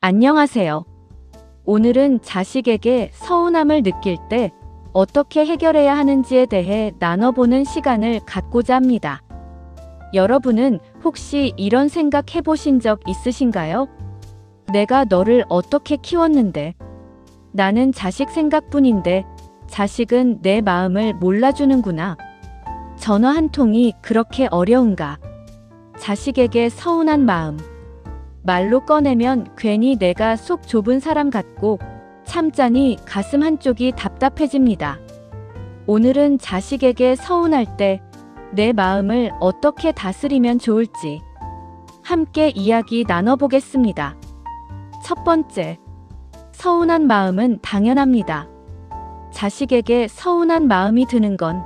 안녕하세요. 오늘은 자식에게 서운함을 느낄 때 어떻게 해결해야 하는지에 대해 나눠보는 시간을 갖고자 합니다. 여러분은 혹시 이런 생각 해보신 적 있으신가요? 내가 너를 어떻게 키웠는데, 나는 자식 생각뿐인데 자식은 내 마음을 몰라주는구나. 전화 한 통이 그렇게 어려운가? 자식에게 서운한 마음. 말로 꺼내면 괜히 내가 속 좁은 사람 같고 참자니 가슴 한쪽이 답답해집니다. 오늘은 자식에게 서운할 때 내 마음을 어떻게 다스리면 좋을지 함께 이야기 나눠보겠습니다. 첫 번째, 서운한 마음은 당연합니다. 자식에게 서운한 마음이 드는 건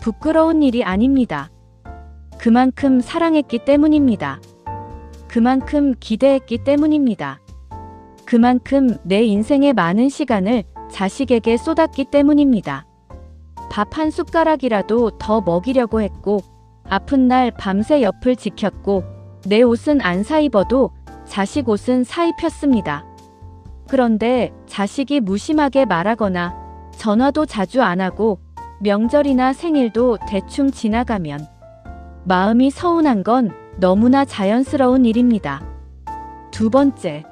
부끄러운 일이 아닙니다. 그만큼 사랑했기 때문입니다. 그만큼 기대했기 때문입니다. 그만큼 내 인생의 많은 시간을 자식에게 쏟았기 때문입니다. 밥 한 숟가락이라도 더 먹이려고 했고, 아픈 날 밤새 옆을 지켰고, 내 옷은 안 사입어도 자식 옷은 사입혔습니다. 그런데 자식이 무심하게 말하거나 전화도 자주 안 하고 명절이나 생일도 대충 지나가면 마음이 서운한 건 너무나 자연스러운 일입니다. 두 번째,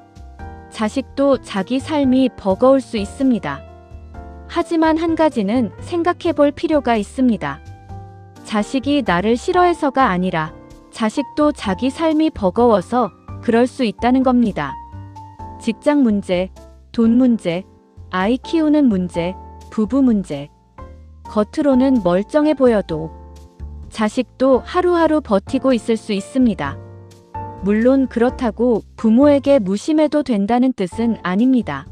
자식도 자기 삶이 버거울 수 있습니다. 하지만 한 가지는 생각해 볼 필요가 있습니다. 자식이 나를 싫어해서가 아니라 자식도 자기 삶이 버거워서 그럴 수 있다는 겁니다. 직장 문제, 돈 문제, 아이 키우는 문제, 부부 문제. 겉으로는 멀쩡해 보여도 자식도 하루하루 버티고 있을 수 있습니다. 물론 그렇다고 부모에게 무심해도 된다는 뜻은 아닙니다.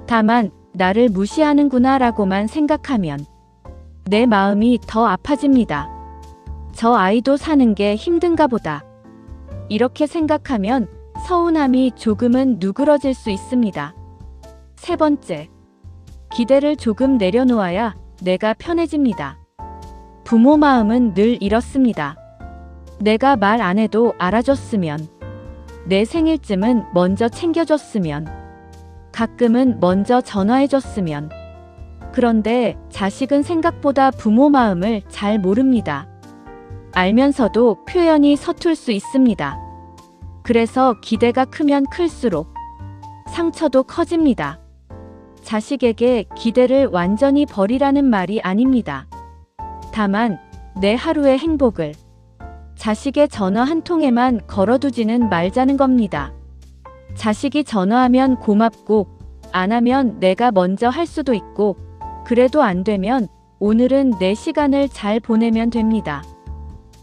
다만 나를 무시하는구나 라고만 생각하면 내 마음이 더 아파집니다. 저 아이도 사는 게 힘든가 보다. 이렇게 생각하면 서운함이 조금은 누그러질 수 있습니다. 세 번째, 기대를 조금 내려놓아야 내가 편해집니다. 부모 마음은 늘 이렇습니다. 내가 말 안 해도 알아줬으면, 내 생일쯤은 먼저 챙겨줬으면, 가끔은 먼저 전화해줬으면. 그런데 자식은 생각보다 부모 마음을 잘 모릅니다. 알면서도 표현이 서툴 수 있습니다. 그래서 기대가 크면 클수록 상처도 커집니다. 자식에게 기대를 완전히 버리라는 말이 아닙니다. 다만 내 하루의 행복을 자식의 전화 한 통에만 걸어두지는 말자는 겁니다. 자식이 전화하면 고맙고, 안 하면 내가 먼저 할 수도 있고, 그래도 안 되면 오늘은 내 시간을 잘 보내면 됩니다.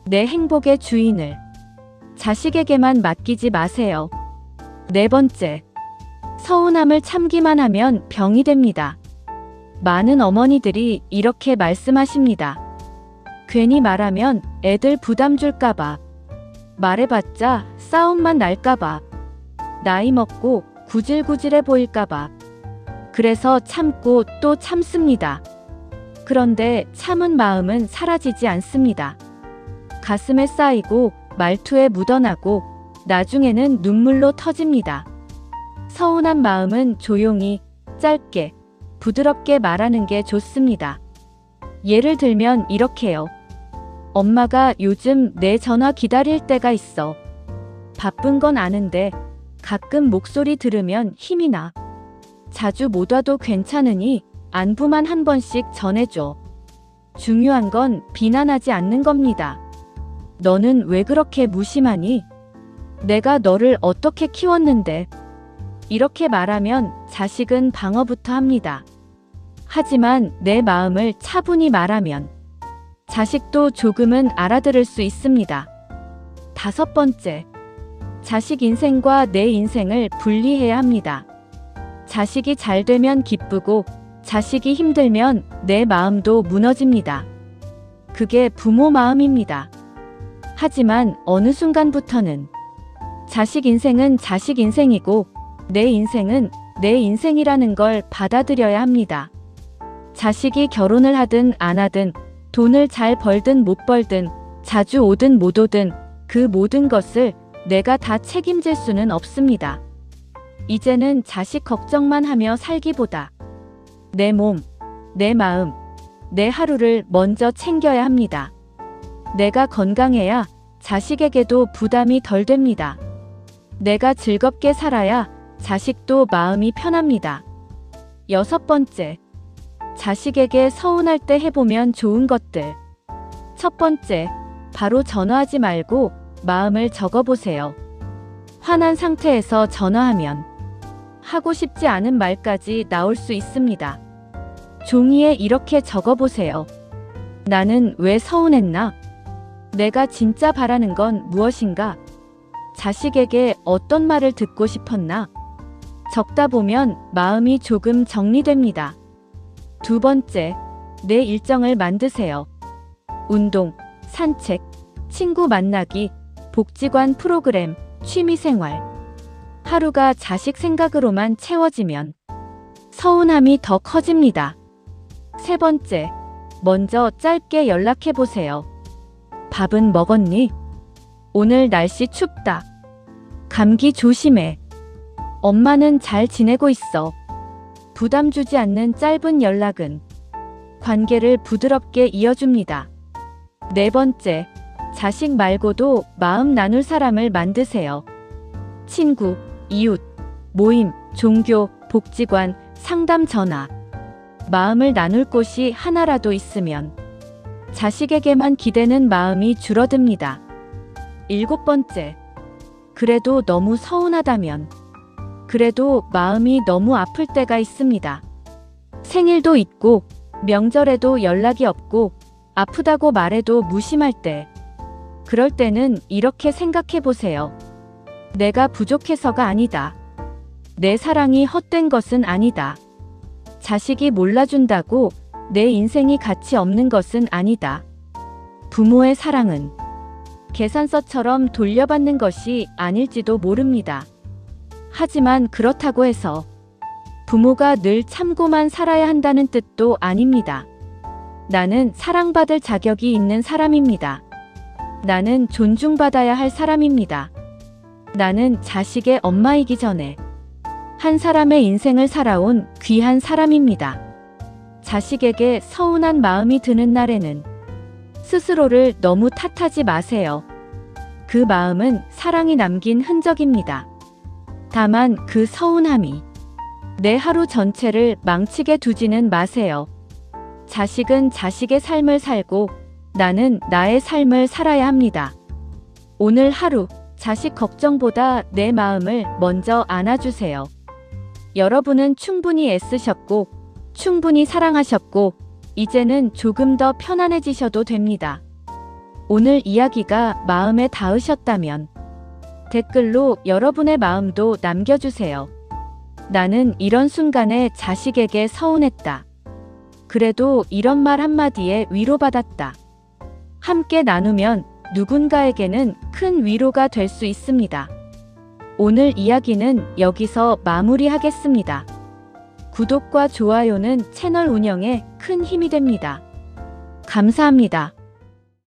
내 행복의 주인을 자식에게만 맡기지 마세요. 네 번째, 서운함을 참기만 하면 병이 됩니다. 많은 어머니들이 이렇게 말씀하십니다. 괜히 말하면 애들 부담 줄까봐, 말해봤자 싸움만 날까봐, 나이 먹고 구질구질해 보일까봐. 그래서 참고 또 참습니다. 그런데 참은 마음은 사라지지 않습니다. 가슴에 쌓이고 말투에 묻어나고 나중에는 눈물로 터집니다. 서운한 마음은 조용히, 짧게, 부드럽게 말하는 게 좋습니다. 예를 들면 이렇게요. 엄마가 요즘 내 전화 기다릴 때가 있어. 바쁜 건 아는데 가끔 목소리 들으면 힘이 나. 자주 못 와도 괜찮으니 안부만 한 번씩 전해줘. 중요한 건 비난하지 않는 겁니다. 너는 왜 그렇게 무심하니? 내가 너를 어떻게 키웠는데? 이렇게 말하면 자식은 방어부터 합니다. 하지만 내 마음을 차분히 말하면 자식도 조금은 알아들을 수 있습니다. 다섯 번째, 자식 인생과 내 인생을 분리해야 합니다. 자식이 잘 되면 기쁘고 자식이 힘들면 내 마음도 무너집니다. 그게 부모 마음입니다. 하지만 어느 순간부터는 자식 인생은 자식 인생이고 내 인생은 내 인생이라는 걸 받아들여야 합니다. 자식이 결혼을 하든 안 하든, 돈을 잘 벌든 못 벌든, 자주 오든 못 오든 그 모든 것을 내가 다 책임질 수는 없습니다. 이제는 자식 걱정만 하며 살기보다 내 몸, 내 마음, 내 하루를 먼저 챙겨야 합니다. 내가 건강해야 자식에게도 부담이 덜 됩니다. 내가 즐겁게 살아야 자식도 마음이 편합니다. 6번째, 자식에게 서운할 때 해보면 좋은 것들. 첫 번째, 바로 전화하지 말고 마음을 적어보세요. 화난 상태에서 전화하면 하고 싶지 않은 말까지 나올 수 있습니다. 종이에 이렇게 적어보세요. 나는 왜 서운했나? 내가 진짜 바라는 건 무엇인가? 자식에게 어떤 말을 듣고 싶었나? 적다 보면 마음이 조금 정리됩니다. 두 번째, 내 일정을 만드세요. 운동, 산책, 친구 만나기, 복지관 프로그램, 취미생활. 하루가 자식 생각으로만 채워지면 서운함이 더 커집니다. 세 번째, 먼저 짧게 연락해보세요. 밥은 먹었니? 오늘 날씨 춥다. 감기 조심해. 엄마는 잘 지내고 있어. 부담 주지 않는 짧은 연락은 관계를 부드럽게 이어줍니다. 네 번째, 자식 말고도 마음 나눌 사람을 만드세요. 친구, 이웃, 모임, 종교, 복지관, 상담 전화. 마음을 나눌 곳이 하나라도 있으면 자식에게만 기대는 마음이 줄어듭니다. 7번째, 그래도 너무 서운하다면, 그래도 마음이 너무 아플 때가 있습니다. 생일도 있고, 명절에도 연락이 없고, 아프다고 말해도 무심할 때. 그럴 때는 이렇게 생각해 보세요. 내가 부족해서가 아니다. 내 사랑이 헛된 것은 아니다. 자식이 몰라준다고 내 인생이 가치 없는 것은 아니다. 부모의 사랑은 계산서처럼 돌려받는 것이 아닐지도 모릅니다. 하지만 그렇다고 해서 부모가 늘 참고만 살아야 한다는 뜻도 아닙니다. 나는 사랑받을 자격이 있는 사람입니다. 나는 존중받아야 할 사람입니다. 나는 자식의 엄마이기 전에 한 사람의 인생을 살아온 귀한 사람입니다. 자식에게 서운한 마음이 드는 날에는 스스로를 너무 탓하지 마세요. 그 마음은 사랑이 남긴 흔적입니다. 다만 그 서운함이 내 하루 전체를 망치게 두지는 마세요. 자식은 자식의 삶을 살고 나는 나의 삶을 살아야 합니다. 오늘 하루 자식 걱정보다 내 마음을 먼저 안아주세요. 여러분은 충분히 애쓰셨고 충분히 사랑하셨고 이제는 조금 더 편안해지셔도 됩니다. 오늘 이야기가 마음에 닿으셨다면 댓글로 여러분의 마음도 남겨주세요. 나는 이런 순간에 자식에게 서운했다. 그래도 이런 말 한마디에 위로받았다. 함께 나누면 누군가에게는 큰 위로가 될 수 있습니다. 오늘 이야기는 여기서 마무리하겠습니다. 구독과 좋아요는 채널 운영에 큰 힘이 됩니다. 감사합니다.